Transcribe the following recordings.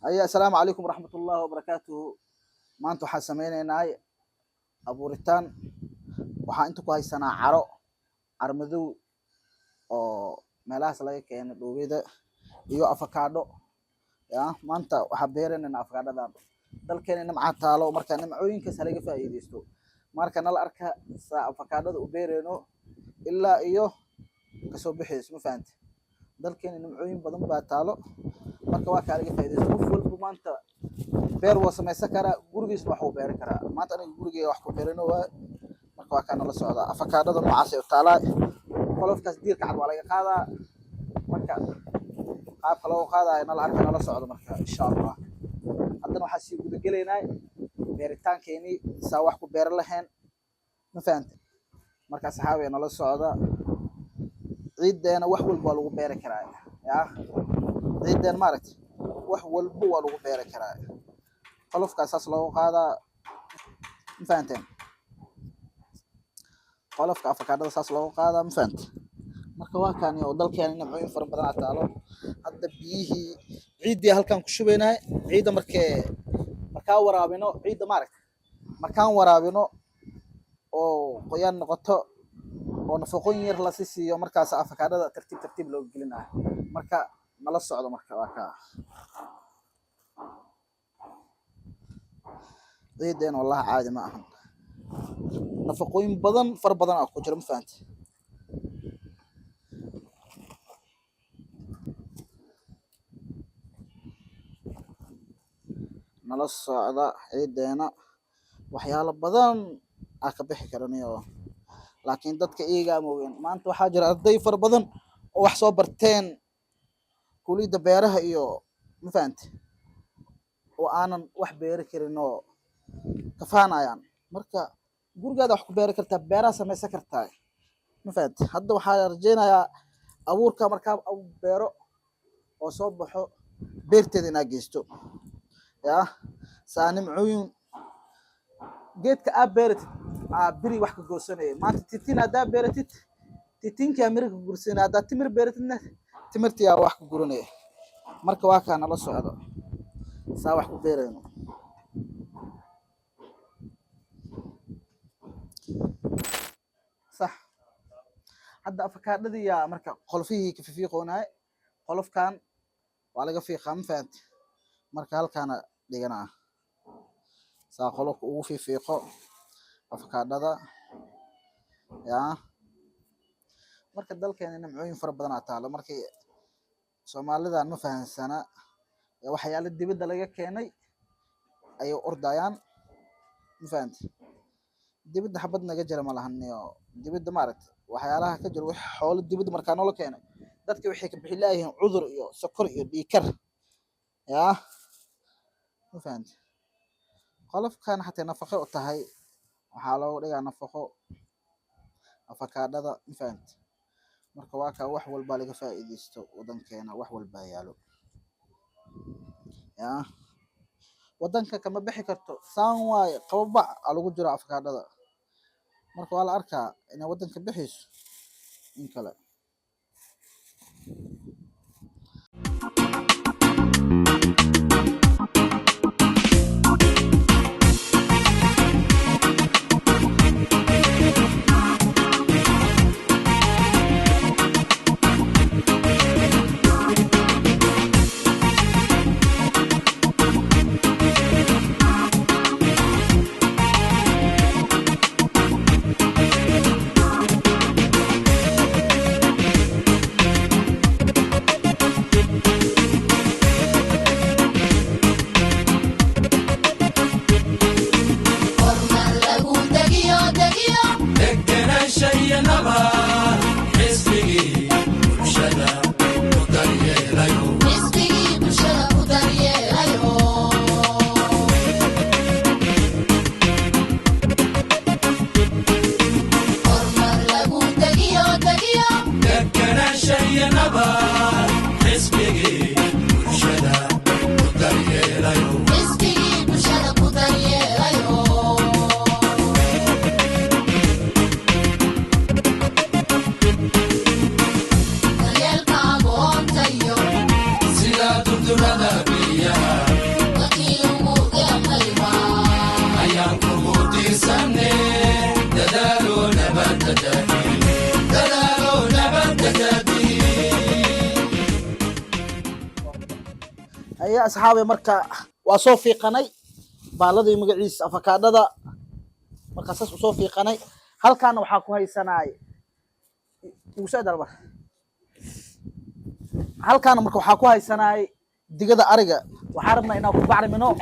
السلام عليكم ورحمة الله وبركاته. ما أنتم حاسمين هاي أبوريتان waxaa inta ku haysanaa caro madow oo meelahaas laga keenay dhoobida iyo avocado maanta waxa beeranayna avocadadan dalkeena nimca taalo marka nimcooyinkaas laga faa'iideysto marka nala arka avocadada u beerayno ilaa iyo kasoo bixis ma fahanti dalkeena nimcooyin badan baa taalo marka waa ka laga faa'iideysto qof walba maanta beer waa samaysan karaa gurigiisa wax uu beeran karaa maanta aniga gurigeyga wax ku beerano waa marka waa kana la socda avocadada noocaas ay taala qolofkaas diirka cad waa laga qaadaa marka qaabka loo qaadayo nala arka nala socdo marka insha Allah haddana waxaa sii guda gelaynaa beeritaankeeni saa wax ku beeran lahayn ma fahanti marka saxaabiga nala socda ciideena wax walba lagu beeran karaa ciideen maaragtay wax walba waa lagu beeran karaa qolofkaas saas loo qaadaa ma fahanteen qolofka avocadada saas loo qaadaa ma fahanti marka waa kan iyo dalkeena nimcooyin fara badan taalo hadda biyihii ciidii halkan ku shubaynaa ciida markaa waraabino ciida maaragtay markaan waraabino oo qoyaan noqoto oo nafaqooyin yar la siiyo markaas avocadada tartiib loo gelinayo marka nala socdo marka waa ka ciideen wallahi caadi ma ahan nafaqooyin badan far badan ku jira ma fahanti nala socda ciideena waxyaalo badan ka bixi karanayo laakiin dadka iyaga moogeen maanta waxaa jira arday far badan oo wax soo barteen kulliyada beeraha iyo ma fahanti oo aanan wax beeri karin oo ka faanayaan marka gurigaada wax ku beeri kartaa beeraha samaysan kartaa ma fahanti hadda waxaa rajeynayaa abuurka markaa beero oo soo baxo beerteeda inaad geysto nimcooyin geedka aad beeratid biri wax ka goosanaya maanta titin haddaa beeratid titinkaa miro ka gursanaya haddaa timir beeratidna timirtiyaa wax ka guranaya marka waa kaa nala socdo saa wax ku beerayno صح hadda avocadadii yaa marka qolofihii ka fiiqoonay qolofkan waa laga fiiqaa ma fahanti marka halkaana dhiganaa saa qolofka ugu fiiqo avocadada marka dalkeena nimcooyin fara badan taalo markii Soomaalidan ma fahansana waxyaalo dibadda laga keenay ay ordayaan ma fahanti dibadda xabad naga jira ma lahan iyo dibadda maaragtay waxyaalaha ka jira wax xoolo dibadda markaa noo la keenay dadka waxay ka bixi laayeen cudur iyo sokor iyo dhiikar ma fahanti qolofkan xataa nafaqo u tahay waxaa loo dhigaa nafaqo avocadada ma fahanti marka waa ka wax walba laga faa'iideysto wadankeena wax walba yaalo wadanka kama bixi karto saan waaye qababac lagu jiro avocadada marka waa la arkaa inay wadanka bixiso in kale هيا أصحابي مركا وصوفي قني بالذي مقعيس أفكادة مركا ساس وصوفي قني هل كان وحاكو هاي سناي وسعد البر هل كان مركا وحاكو هاي سناي دقيقة أرجع وحاربنا إنه كبار منه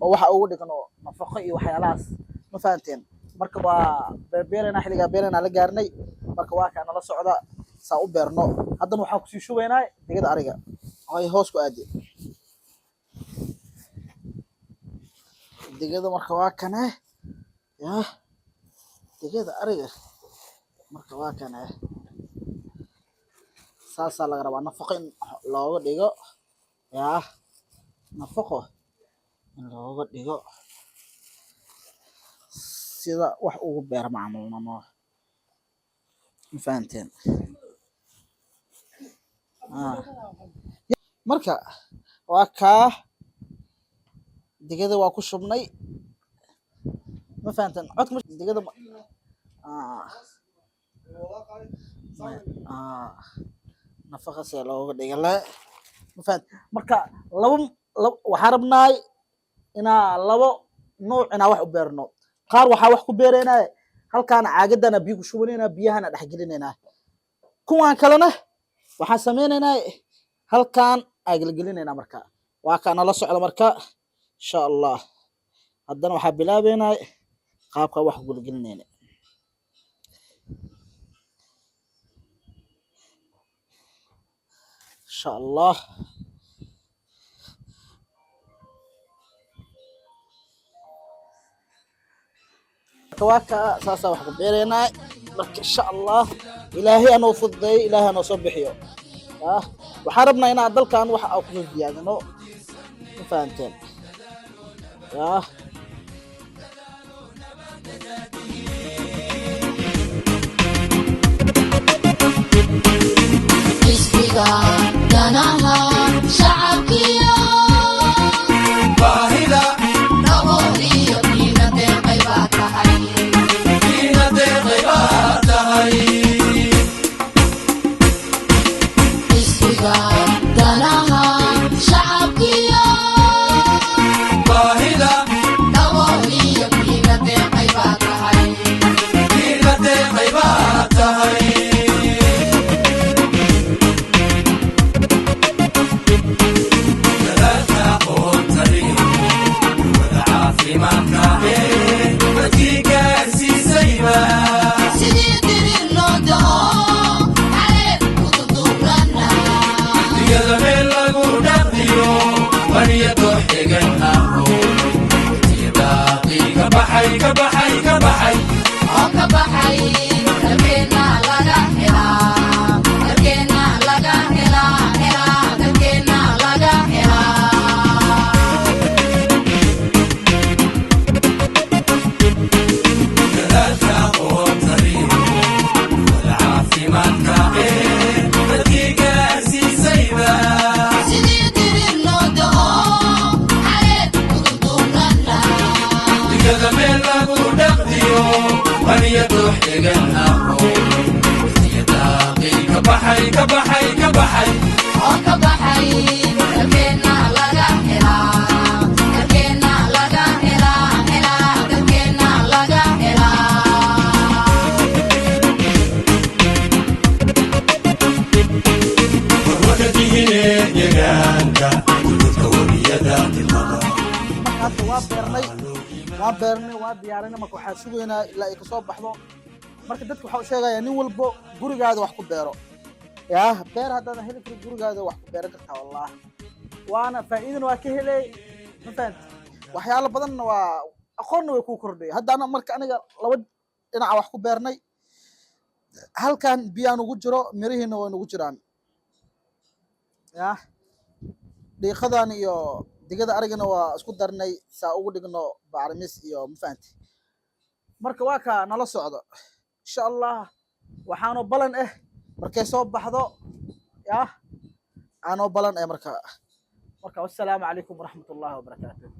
وواحد أقول لك إنه نفقي وحيالاس ما فهمتين مركا بيرنا حلقة بيرنا على جارني مركا واقع أنا لا صعدا سأو بيرنو هذا وحاكو شو ويناي دقيقة أرجع هاي هوسكو أدي دقيقة مركا واقع يا دقيقة أرجع مركا واقع ساسا laga rabaa nafaqo in looga dhigo yaa nafaqo in looga dhigo sida wax ugu beer maamulna ma fahanteen marka waa ka digada waa ku shubnay ma fahanteen codka digada نفخ سيلوغ ديغلا مفاد marka waxa rabnaay ina labo nooc ina wax u beerno qaar waxa wax ku beereynaa halkaan caagadana biyo ku shubanayna biyahana dhex gelinayna kuwan kalena waxa sameeynayna halkaan aagal gelinayna marka waa kana la socdo marka insha Allah haddana waxa bilaabeynaa qaabka wax ku gelinayna إن شاء الله كواكا ساسا وحكو بيرينا إن شاء الله إلهي أنا وفضي إلهي أنا وصبحيو وحاربنا هنا عدل كان وحا أو كنو بيادنو مفانتين دناها شعبكيا باهلا نوري فينا دقيبات هاي فينا دقيبات هاي استيقاظ دناها شعبكيا باهلا نوري فينا دقيبات هاي فينا دقيبات هاي diyaarina marka waxa sugeynaa ilaa ay ka soo baxdo marka dadku waxa uu sheegaya nin walbo gurigaada wax ku beero beer hadana heli karo gurigaada wax ku beeran kartaa wallaah waana faa'iido waa ka helay mafahant waxyaalo badan waa aqoon way ku kordhay hadana marka aniga laba dhinac wax ku beernay halkan biyaan ugu jiro mirihiina way ugu jiraan dhiiqadan iyo digada aragana waa isku darnay saa ugu dhigno bacrimis iyo mafaanti marka waa ka nala socdo insha Allah waxaanu balan markay soo baxdo aanu balan marka wassalaamu calaykum waraxmatullaahi wabarakaatuh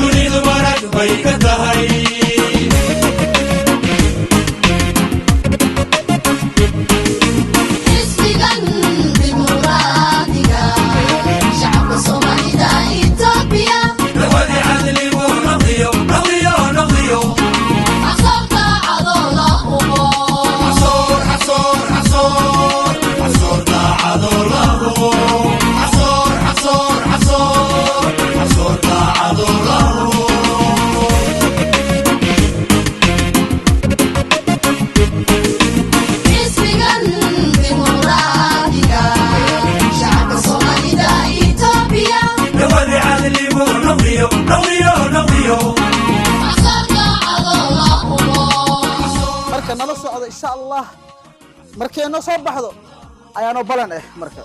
نريد مرق بيك الدهي marka nala socdo insha allah markay noo soo baxdo ayaanoo balan marka